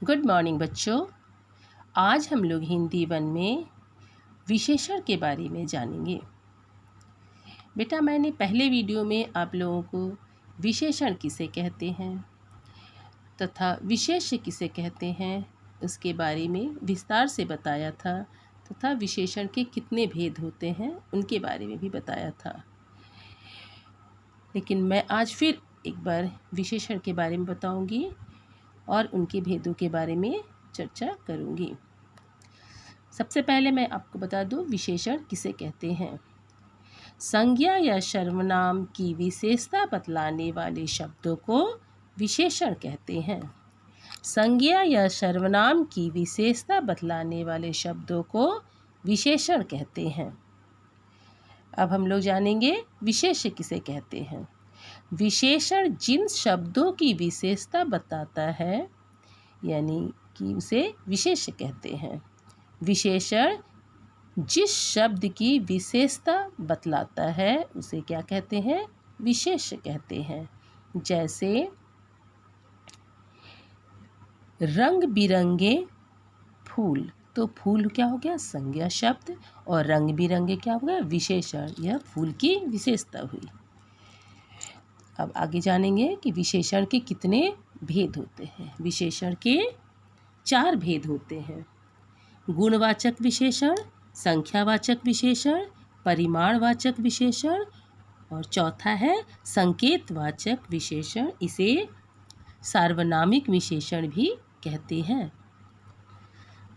Good morning बच्चों। आज हम लोग हिंदी वन में विशेषण के बारे में जानेंगे। बेटा, मैंने पहले वीडियो में आप लोगों को विशेषण किसे कहते हैं तथा विशेष्य किसे कहते हैं उसके बारे में विस्तार से बताया था तथा विशेषण के कितने भेद होते हैं उनके बारे में भी बताया था। लेकिन मैं आज फिर एक बार विशेषण के बारे में बताऊंगी और उनके भेदों के बारे में चर्चा करूंगी। सबसे पहले मैं आपको बता दूं विशेषण किसे कहते हैं। संज्ञा या सर्वनाम की विशेषता बतलाने वाले शब्दों को विशेषण कहते हैं। संज्ञा या सर्वनाम की विशेषता बतलाने वाले शब्दों को विशेषण कहते हैं। अब हम लोग जानेंगे विशेष्य किसे कहते हैं। विशेषण जिन शब्दों की विशेषता बताता है यानी कि उसे विशेष्य कहते हैं। विशेषण जिस शब्द की विशेषता बतलाता है उसे क्या कहते हैं, विशेष्य कहते हैं। जैसे रंग बिरंगे फूल, तो फूल क्या हो गया, संज्ञा शब्द, और रंग बिरंगे क्या हो गया, विशेषण। यह फूल की विशेषता हुई। अब आगे जानेंगे कि विशेषण के कितने भेद होते हैं। विशेषण के 4 भेद होते हैं। गुणवाचक विशेषण, संख्यावाचक विशेषण, परिमाणवाचक विशेषण और चौथा है संकेतवाचक विशेषण। इसे सार्वनामिक विशेषण भी कहते हैं।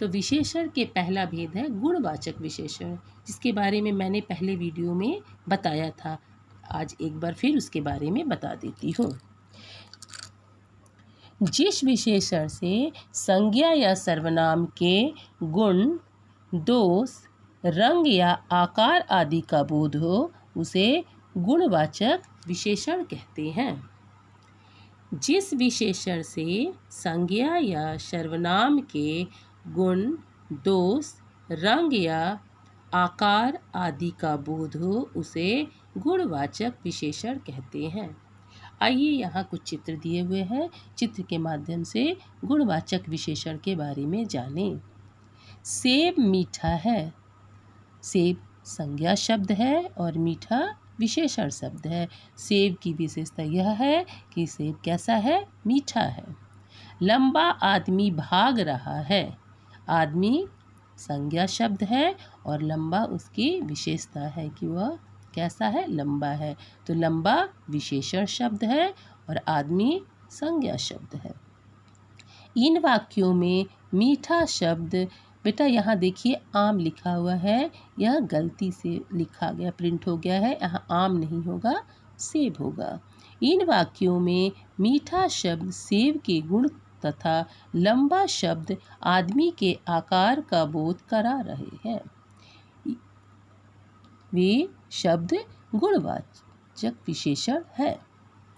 तो विशेषण के पहला भेद है गुणवाचक विशेषण, जिसके बारे में मैंने पहले वीडियो में बताया था। आज एक बार फिर उसके बारे में बता देती हूँ। जिस विशेषण से संज्ञा या सर्वनाम के गुण, दोष, रंग या आकार आदि का बोध हो उसे गुणवाचक विशेषण कहते हैं। जिस विशेषण से संज्ञा या सर्वनाम के गुण, दोष, रंग या आकार आदि का बोध हो उसे गुणवाचक विशेषण कहते हैं। आइए यहाँ कुछ चित्र दिए हुए हैं, चित्र के माध्यम से गुणवाचक विशेषण के बारे में जानें। सेब मीठा है। सेब संज्ञा शब्द है और मीठा विशेषण शब्द है। सेब की विशेषता यह है कि सेब कैसा है, मीठा है। लंबा आदमी भाग रहा है। आदमी संज्ञा शब्द है और लंबा उसकी विशेषता है कि वह कैसा है, लंबा है। तो लंबा विशेषण शब्द है और आदमी संज्ञा शब्द है। इन वाक्यों में मीठा शब्द, बेटा यहाँ देखिए आम लिखा हुआ है, यह गलती से लिखा गया, प्रिंट हो गया है। यहाँ आम नहीं होगा, सेब होगा। इन वाक्यों में मीठा शब्द सेब के गुण तथा लंबा शब्द आदमी के आकार का बोध करा रहे हैं। वे शब्द गुणवाचक विशेषण है।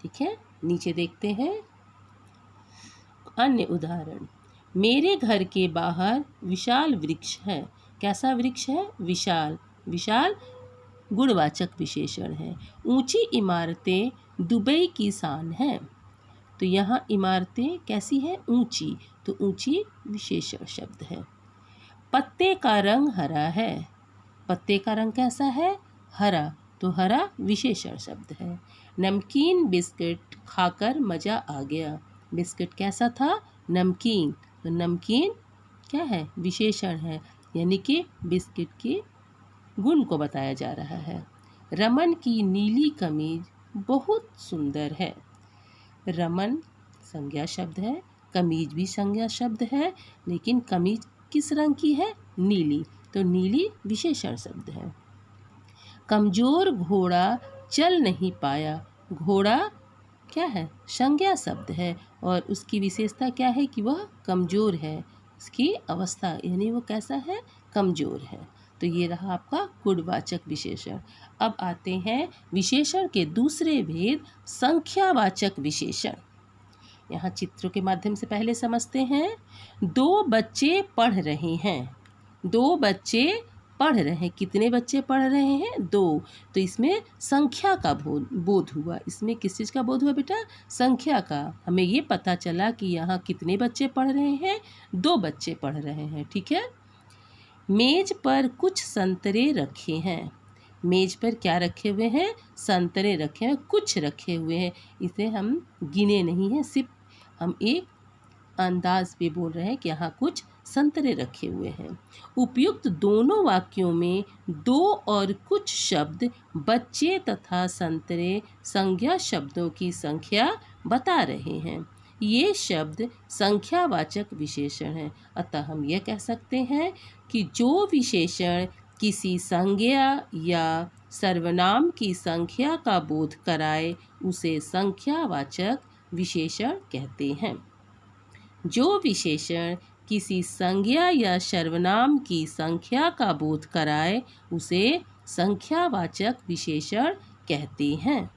ठीक है, नीचे देखते हैं अन्य उदाहरण। मेरे घर के बाहर विशाल वृक्ष है। कैसा वृक्ष है, विशाल। विशाल गुणवाचक विशेषण है। ऊंची इमारतें दुबई की शान है। तो यहाँ इमारतें कैसी है, ऊंची, तो ऊंची विशेषण शब्द है। पत्ते का रंग हरा है। पत्ते का रंग कैसा है, हरा, तो हरा विशेषण शब्द है। नमकीन बिस्किट खाकर मज़ा आ गया। बिस्किट कैसा था, नमकीन, तो नमकीन क्या है, विशेषण है, यानी कि बिस्किट के गुण को बताया जा रहा है। रमन की नीली कमीज बहुत सुंदर है। रमन संज्ञा शब्द है, कमीज भी संज्ञा शब्द है, लेकिन कमीज किस रंग की है, नीली, तो नीली विशेषण शब्द है। कमजोर घोड़ा चल नहीं पाया। घोड़ा क्या है, संज्ञा शब्द है और उसकी विशेषता क्या है कि वह कमजोर है। उसकी अवस्था यानी वो कैसा है, कमजोर है। तो ये रहा आपका गुणवाचक विशेषण। अब आते हैं विशेषण के दूसरे भेद, संख्यावाचक विशेषण। यहाँ चित्रों के माध्यम से पहले समझते हैं। 2 बच्चे पढ़ रहे हैं। 2 बच्चे पढ़ रहे हैं, कितने बच्चे पढ़ रहे हैं? 2। तो इसमें संख्या का बोध हुआ। इसमें किस चीज़ का बोध हुआ बेटा? संख्या का। हमें ये पता चला कि यहाँ कितने बच्चे पढ़ रहे हैं? 2 बच्चे पढ़ रहे हैं। ठीक है। मेज पर कुछ संतरे रखे हैं। मेज पर क्या रखे हुए हैं? संतरे रखे हैं, कुछ रखे हुए हैं। इसे हम गिने नहीं हैं, सिर्फ हम एक अंदाज पे बोल रहे हैं कि यहाँ कुछ संतरे रखे हुए हैं। उपयुक्त दोनों वाक्यों में 2 और कुछ शब्द बच्चे तथा संतरे संज्ञा शब्दों की संख्या बता रहे हैं। ये शब्द संख्यावाचक विशेषण हैं। अतः हम यह कह सकते हैं कि जो विशेषण किसी संज्ञा या सर्वनाम की संख्या का बोध कराए उसे संख्यावाचक विशेषण कहते हैं। जो विशेषण किसी संज्ञा या सर्वनाम की संख्या का बोध कराए उसे संख्यावाचक विशेषण कहते हैं।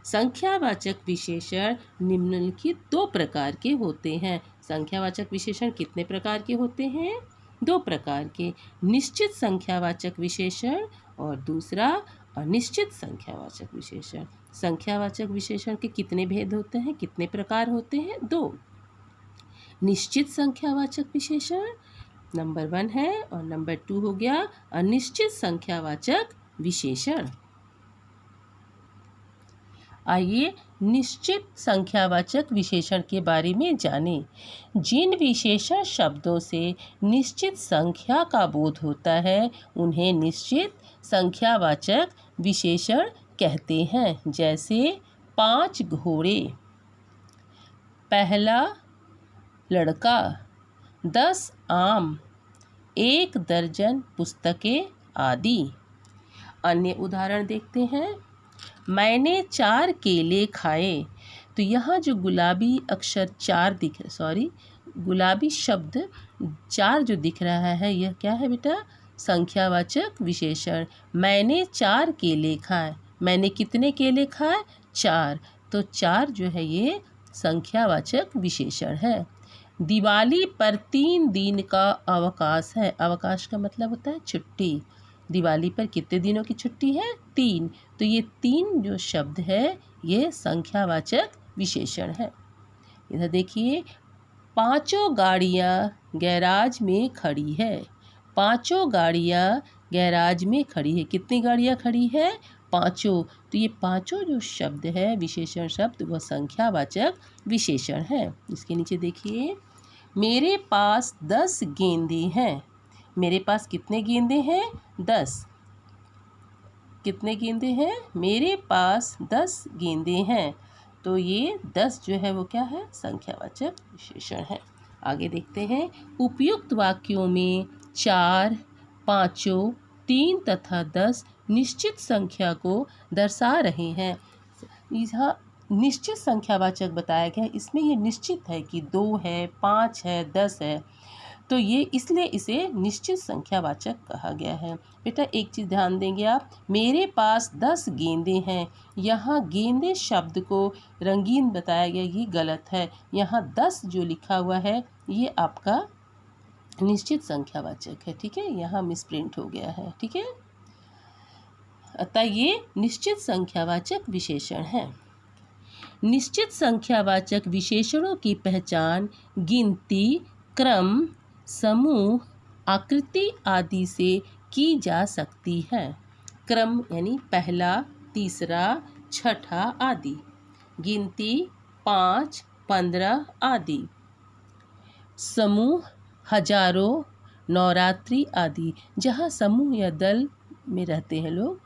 संख्यावाचक विशेषण निम्नलिखित 2 प्रकार के होते हैं। संख्यावाचक विशेषण कितने प्रकार के होते हैं? 2 प्रकार के। निश्चित संख्यावाचक विशेषण और दूसरा अनिश्चित संख्यावाचक विशेषण। संख्यावाचक विशेषण के कितने भेद होते हैं, कितने प्रकार होते हैं? 2। निश्चित संख्यावाचक विशेषण नंबर 1 है और नंबर 2 हो गया अनिश्चित संख्यावाचक विशेषण। आइए निश्चित संख्यावाचक विशेषण के बारे में जानें। जिन विशेषण शब्दों से निश्चित संख्या का बोध होता है उन्हें निश्चित संख्यावाचक विशेषण कहते हैं। जैसे 5 घोड़े, पहला लड़का, 10 आम, 1 दर्जन पुस्तकें आदि। अन्य उदाहरण देखते हैं। मैंने 4 केले खाए। तो यहाँ जो गुलाबी अक्षर 4 गुलाबी शब्द 4 जो दिख रहा है यह क्या है बेटा? संख्यावाचक विशेषण। मैंने 4 केले खाए। मैंने कितने केले खाए? 4। तो 4 जो है ये संख्यावाचक विशेषण है। दिवाली पर 3 दिन का अवकाश है। अवकाश का मतलब होता है छुट्टी। दिवाली पर कितने दिनों की छुट्टी है? 3। तो ये 3 जो शब्द है ये संख्यावाचक विशेषण है। इधर देखिए, 5 गाड़ियाँ गैराज में खड़ी है। 5 गाड़ियाँ गैराज में खड़ी है। कितनी गाड़ियाँ खड़ी है? 5। तो ये 5 जो शब्द है विशेषण शब्द वह संख्यावाचक विशेषण है। इसके नीचे देखिए, मेरे पास 10 गेंदे हैं। मेरे पास कितने गेंदे हैं? 10। कितने गेंदे हैं? मेरे पास 10 गेंदे हैं। तो ये 10 जो है वो क्या है? संख्यावाचक विशेषण है। आगे देखते हैं। उपयुक्त वाक्यों में 4, 5, 3 तथा 10 निश्चित संख्या को दर्शा रहे हैं। यहाँ निश्चित संख्यावाचक बताया गया है। इसमें ये निश्चित है कि 2 है, 5 है, 10 है। तो ये इसलिए इसे निश्चित संख्यावाचक कहा गया है। बेटा एक चीज़ ध्यान देंगे आप, मेरे पास 10 गेंदे हैं। यहाँ गेंदे शब्द को रंगीन बताया गया, ये गलत है। यहाँ 10 जो लिखा हुआ है ये आपका निश्चित संख्यावाचक है। ठीक है, यहाँ मिसप्रिंट हो गया है। ठीक है, अतः ये निश्चित संख्यावाचक विशेषण है। निश्चित संख्यावाचक विशेषणों की पहचान गिनती, क्रम, समूह, आकृति आदि से की जा सकती है। क्रम यानी पहला, तीसरा, छठा आदि। गिनती 5, 15 आदि। समूह हजारों, नवरात्रि आदि। जहाँ समूह या दल में रहते हैं लोग।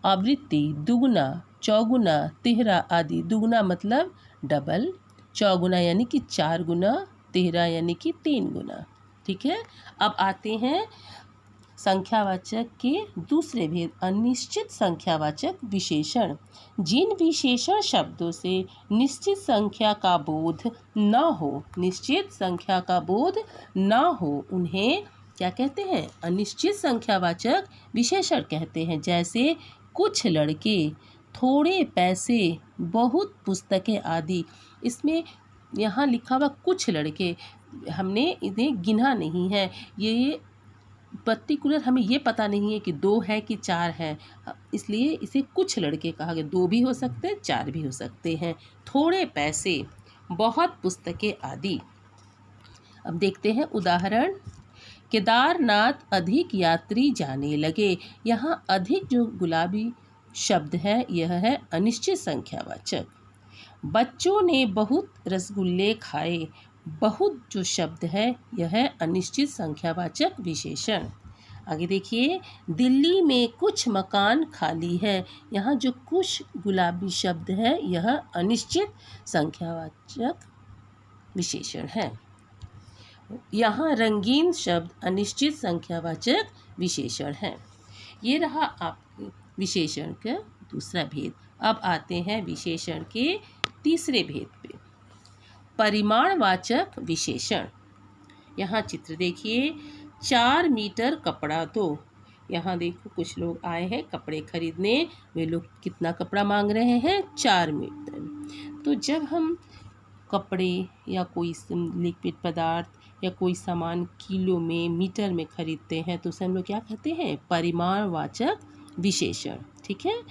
आवृत्ति दुगुना, चौगुना, तिहरा आदि। दुगुना मतलब डबल, चौगुना यानी कि 4 गुना, तिहरा यानी कि 3 गुना। ठीक है, अब आते हैं संख्यावाचक के दूसरे भेद, अनिश्चित संख्यावाचक विशेषण। जिन विशेषण शब्दों से निश्चित संख्या का बोध न हो, निश्चित संख्या का बोध न हो, उन्हें क्या कहते हैं? अनिश्चित संख्यावाचक विशेषण कहते हैं। जैसे कुछ लड़के, थोड़े पैसे, बहुत पुस्तकें आदि। इसमें यहाँ लिखा हुआ कुछ लड़के, हमने इन्हें गिना नहीं है। ये पर्टिकुलर हमें ये पता नहीं है कि 2 है कि 4 है, इसलिए इसे कुछ लड़के कहा गया। 2 भी हो सकते हैं, 4 भी हो सकते हैं। थोड़े पैसे, बहुत पुस्तकें आदि। अब देखते हैं उदाहरण। केदारनाथ अधिक यात्री जाने लगे। यहाँ अधिक जो गुलाबी शब्द है यह है अनिश्चित संख्यावाचक। बच्चों ने बहुत रसगुल्ले खाए। बहुत जो शब्द है यह है अनिश्चित संख्यावाचक विशेषण। आगे देखिए, दिल्ली में कुछ मकान खाली है। यहाँ जो कुछ गुलाबी शब्द है यह अनिश्चित संख्यावाचक विशेषण है। यहाँ रंगीन शब्द अनिश्चित संख्यावाचक विशेषण है। ये रहा आपके विशेषण का दूसरा भेद। अब आते हैं विशेषण के तीसरे भेद पे, परिमाणवाचक विशेषण। यहाँ चित्र देखिए, 4 मीटर कपड़ा दो। यहाँ देखो कुछ लोग आए हैं कपड़े खरीदने। वे लोग कितना कपड़ा मांग रहे हैं? 4 मीटर। तो जब हम कपड़े या कोई लिक्विड पदार्थ या कोई सामान किलो में, मीटर में खरीदते हैं तो उसे हम लोग क्या कहते हैं? परिमाणवाचक विशेषण। ठीक है।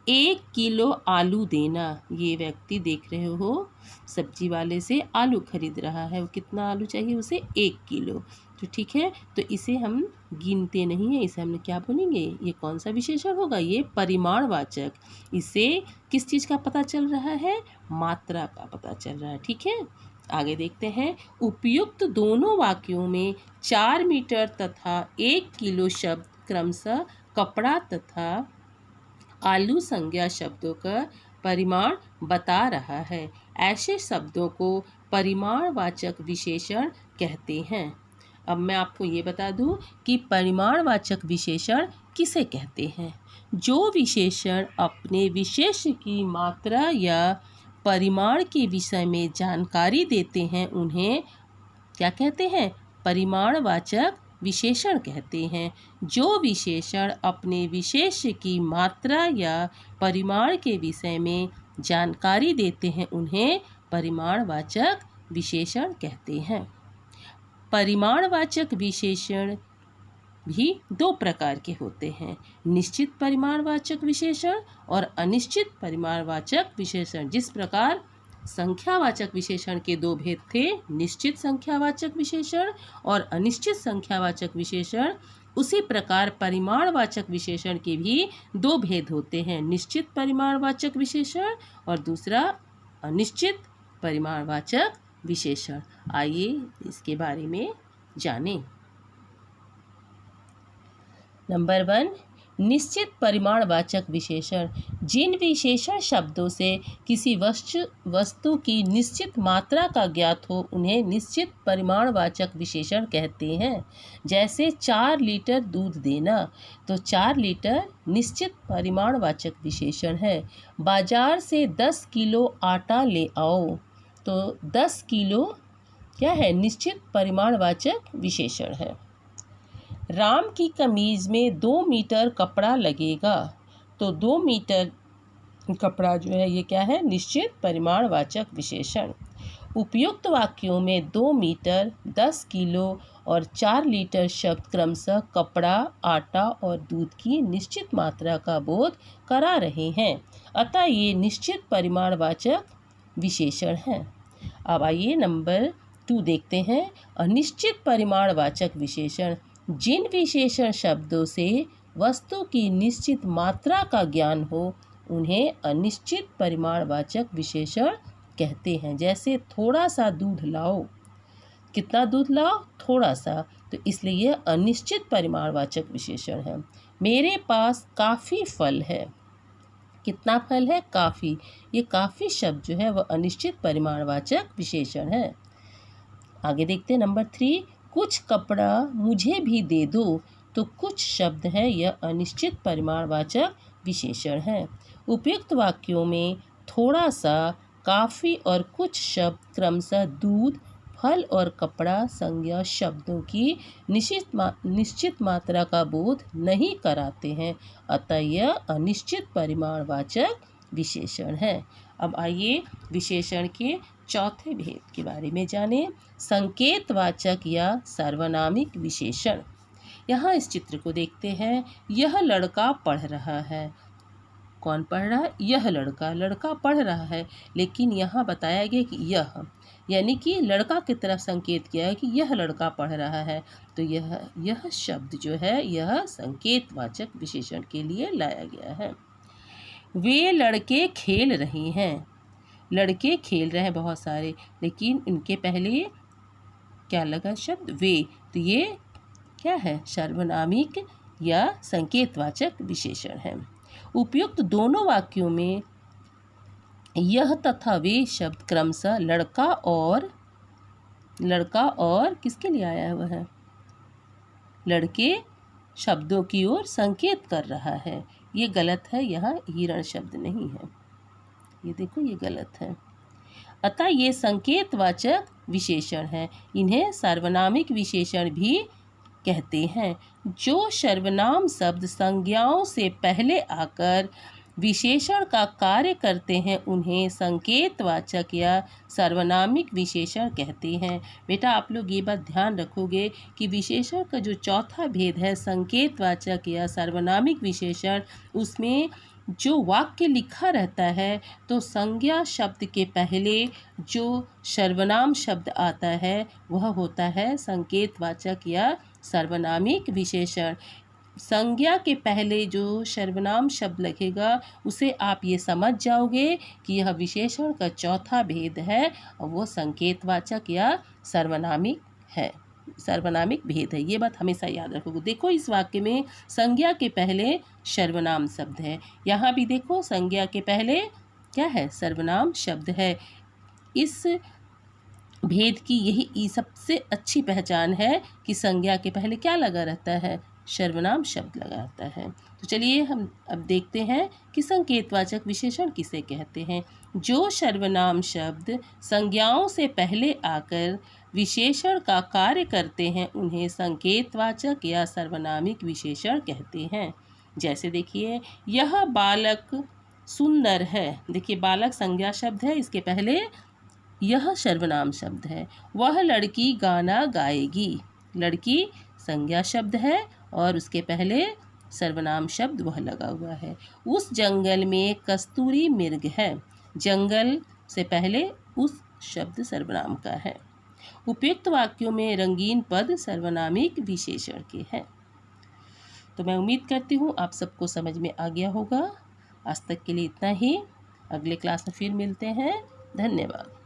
1 किलो आलू देना। ये व्यक्ति देख रहे हो सब्जी वाले से आलू खरीद रहा है। वो कितना आलू चाहिए उसे? 1 किलो। तो ठीक है, तो इसे हम गिनते नहीं हैं, इसे हम क्या बोलेंगे? ये कौन सा विशेषण होगा? ये परिमाणवाचक। इससे किस चीज़ का पता चल रहा है? मात्रा का पता चल रहा है। ठीक है, आगे देखते हैं। उपयुक्त दोनों वाक्यों में 4 मीटर तथा 1 किलो शब्द क्रमशः कपड़ा तथा आलू संज्ञा शब्दों का परिमाण बता रहा है। ऐसे शब्दों को परिमाणवाचक विशेषण कहते हैं। अब मैं आपको ये बता दूं कि परिमाणवाचक विशेषण किसे कहते हैं? जो विशेषण अपने विशेष की मात्रा या परिमाण के विषय में जानकारी देते हैं उन्हें क्या कहते हैं? परिमाणवाचक विशेषण कहते हैं। जो विशेषण अपने विशेष की मात्रा या परिमाण के विषय में जानकारी देते हैं उन्हें परिमाणवाचक विशेषण कहते हैं। परिमाणवाचक विशेषण भी 2 प्रकार के होते हैं, निश्चित परिमाणवाचक विशेषण और अनिश्चित परिमाणवाचक विशेषण। जिस प्रकार संख्यावाचक विशेषण के 2 भेद थे, निश्चित संख्यावाचक विशेषण और अनिश्चित संख्यावाचक विशेषण, उसी प्रकार परिमाणवाचक विशेषण के भी 2 भेद होते हैं, निश्चित परिमाणवाचक विशेषण और दूसरा अनिश्चित परिमाणवाचक विशेषण। आइए इसके बारे में जानें। नंबर 1, निश्चित परिमाणवाचक विशेषण। जिन विशेषण शब्दों से किसी वस्तु की निश्चित मात्रा का ज्ञात हो उन्हें निश्चित परिमाणवाचक विशेषण कहते हैं। जैसे 4 लीटर दूध देना, तो 4 लीटर निश्चित परिमाणवाचक विशेषण है। बाजार से 10 किलो आटा ले आओ, तो 10 किलो क्या है? निश्चित परिमाणवाचक विशेषण है। राम की कमीज में 2 मीटर कपड़ा लगेगा, तो 2 मीटर कपड़ा जो है ये क्या है? निश्चित परिमाणवाचक विशेषण। उपयुक्त वाक्यों में 2 मीटर, 10 किलो और 4 लीटर शब्द क्रमशः कपड़ा, आटा और दूध की निश्चित मात्रा का बोध करा रहे हैं, अतः ये निश्चित परिमाणवाचक विशेषण हैं। अब आइए नंबर 2 देखते हैं, अनिश्चित परिमाणवाचक विशेषण। जिन विशेषण शब्दों से वस्तु की निश्चित मात्रा का ज्ञान हो उन्हें अनिश्चित परिमाणवाचक विशेषण कहते हैं। जैसे थोड़ा सा दूध लाओ, कितना दूध लाओ? थोड़ा सा, तो इसलिए यह अनिश्चित परिमाणवाचक विशेषण है। मेरे पास काफ़ी फल है, कितना फल है? काफ़ी। ये काफ़ी शब्द जो है वह अनिश्चित परिमाणवाचक विशेषण है। आगे देखते हैं नंबर 3, कुछ कपड़ा मुझे भी दे दो, तो कुछ शब्द है यह अनिश्चित परिमाणवाचक विशेषण है। उपयुक्त वाक्यों में थोड़ा सा, काफ़ी और कुछ शब्द क्रमशः दूध, फल और कपड़ा संज्ञा शब्दों की निश्चित मात्रा का बोध नहीं कराते हैं, अतः यह अनिश्चित परिमाणवाचक विशेषण है। अब आइए विशेषण के चौथे भेद के बारे में जानें, संकेतवाचक या सार्वनामिक विशेषण। यहाँ इस चित्र को देखते हैं। यह लड़का पढ़ रहा है। कौन पढ़ रहा है? यह लड़का पढ़ रहा है। लेकिन यहाँ बताया गया कि यह, यानी कि लड़का की तरफ संकेत किया है कि यह लड़का पढ़ रहा है। तो यह शब्द जो है यह संकेतवाचक विशेषण के लिए लाया गया है। वे लड़के खेल रहे हैं। लड़के खेल रहे हैं बहुत सारे, लेकिन इनके पहले क्या लगा शब्द? वे। तो ये क्या है? सर्वनामिक या संकेतवाचक विशेषण है। उपयुक्त दोनों वाक्यों में यह तथा वे शब्द क्रमशः लड़का और किसके लिए आया हुआ है? लड़के शब्दों की ओर संकेत कर रहा है। ये गलत है, यहाँ हिरण शब्द नहीं है। ये देखो, ये गलत है। अतः ये संकेतवाचक विशेषण है। इन्हें सार्वनामिक विशेषण भी कहते हैं। जो सर्वनाम शब्द संज्ञाओं से पहले आकर विशेषण का कार्य करते हैं उन्हें संकेतवाचक या सार्वनामिक विशेषण कहते हैं। बेटा, आप लोग ये बात ध्यान रखोगे कि विशेषण का जो चौथा भेद है संकेतवाचक या सार्वनामिक विशेषण, उसमें जो वाक्य लिखा रहता है तो संज्ञा शब्द के पहले जो सर्वनाम शब्द आता है वह होता है संकेतवाचक या सर्वनामिक विशेषण। संज्ञा के पहले जो सर्वनाम शब्द लगेगा उसे आप ये समझ जाओगे कि यह विशेषण का चौथा भेद है और वो संकेतवाचक या सर्वनामिक है, सर्वनामिक भेद है। ये बात हमेशा याद रखोगे। देखो, इस वाक्य में संज्ञा के पहले सर्वनाम शब्द है। यहाँ भी देखो, संज्ञा के पहले क्या है? सर्वनाम शब्द है। इस भेद की यही सबसे अच्छी पहचान है कि संज्ञा के पहले क्या लगा रहता है? सर्वनाम शब्द लगा रहता है। तो चलिए हम अब देखते हैं कि संकेतवाचक विशेषण किसे कहते हैं। जो सर्वनाम शब्द संज्ञाओं से पहले आकर विशेषण का कार्य करते हैं उन्हें संकेतवाचक या सर्वनामिक विशेषण कहते हैं। जैसे देखिए, यह बालक सुंदर है। देखिए, बालक संज्ञा शब्द है, इसके पहले यह सर्वनाम शब्द है। वह लड़की गाना गाएगी। लड़की संज्ञा शब्द है और उसके पहले सर्वनाम शब्द वह लगा हुआ है। उस जंगल में कस्तूरी मृग है। जंगल से पहले उस शब्द सर्वनाम का है। उपयुक्त वाक्यों में रंगीन पद सर्वनामिक विशेषण के हैं। तो मैं उम्मीद करती हूँ आप सबको समझ में आ गया होगा। आज तक के लिए इतना ही। अगले क्लास में फिर मिलते हैं। धन्यवाद।